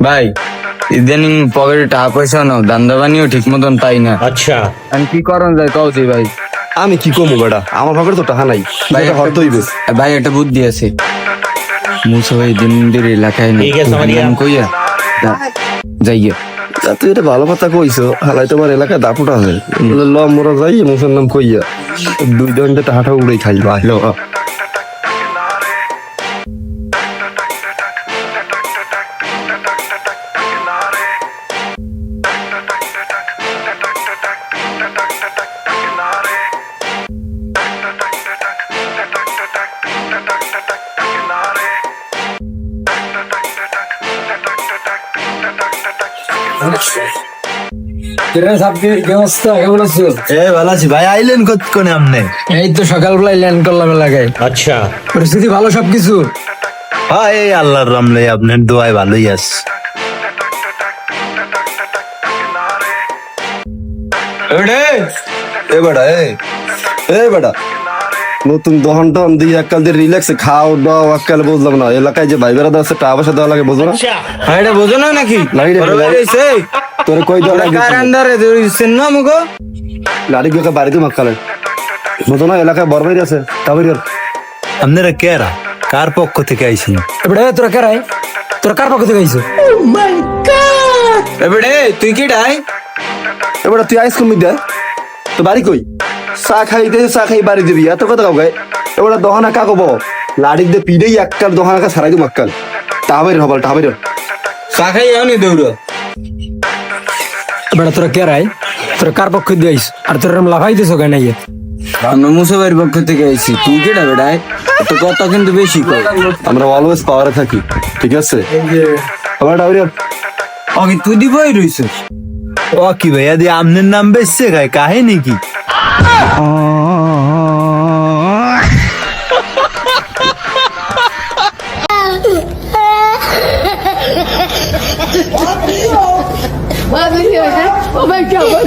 ভাই ইদানিং পকেটে টাকা পয়সা নাও, দান্দা বানিও ঠিক মতন পাই না। अच्छा আমি কি করন যায় কও দি ভাই। আমি কি কমু বেটা, আমার পকেটে তো টাকা নাই। ভাই ভাই হরতে হইবে। ভাই একটা বুদ্ধি আছে। মুসা ভাই দিন দিন এলাকায় না ঠিক আছে, সামারিয়া। কইয়া যাইয়া তা তুই এটা ভালো কথা কইছো, হালাই তোমার এলাকায় দাপুটা আছে। ল মোরা যাই মুসার নাম কইয়া 2 ঘন্টা টাকাটা উড়াই খাই ভাই। ল কেমন আছো? ভালো আছি ভাই। আইলেন কতক্ষণে আপনি? এই তো সকালবেলায় ল্যান্ড করলাম এলাকায়। अच्छा পরিস্থিতি ভালো সবকিছু? হ্যাঁ এই আল্লাহর রহমতে আপনার দোয়ায় ভালোই আছে। এ বেটা এ বেটা নতুন দহন টহন দিয়ে এককাল দিয়ে রিল্যাক্সে খাও দাও, এককাল বুঝলাম না। এলাকায় যে ভাই বেড়াতে আছে টাকা পয়সা দেওয়া লাগে বুঝো না? अच्छा হ্যাঁ এটা বোঝো না নাকি? লাইট বড় ভাই হইছে। তোরে কই দেওয়া ওরা লাগে? কার আন্ডারে ধরিছেন না মুগো? লাড়ি গুলোকে বাড়িতে মাক্কালে বুঝো না? এলাকায় বড় ভাই আছে তাবরি আপনারা কেরা, কার পক্ষ থেকে আইছেন? এবারে তোরা কারাই? তোরা কার পক্ষ থেকে আইছো? এবারে তুই কি ডাই? এবার তুই আইস কমি দে তো বাড়ি কই? চা খাইতে চা খাই বাড়ি দিবি এত কথা কাউ গায়ে? এবার দহনা কা কব লাড়ি দিয়ে পিড়েই এককাল দহনা কা ছাড়াই দিম এককাল টাহাবের হবাল টাহাবের। চা খাই আনি দৌড়। বেটা তোরা কেরাই? তোরা কার পক্ষ দিয়ে আইস? আর তোরা এরম লাফাই দিছো কেন ইয়ে? আমরা মুসাবাইর পক্ষ থেকে আইছি। তুই কি ডাবে ডাই? তো কথা কিন্তু বেশি কই। আমরা অলওয়েজ পাওয়ারে থাকি, ঠিক আছে? আবার টাহাবের আগে তুই দিবই রইছিস। ও কি ভাইয়া দিয়ে আপনার নাম বেচছে গায়ে কাহিনী কি? Oh my God,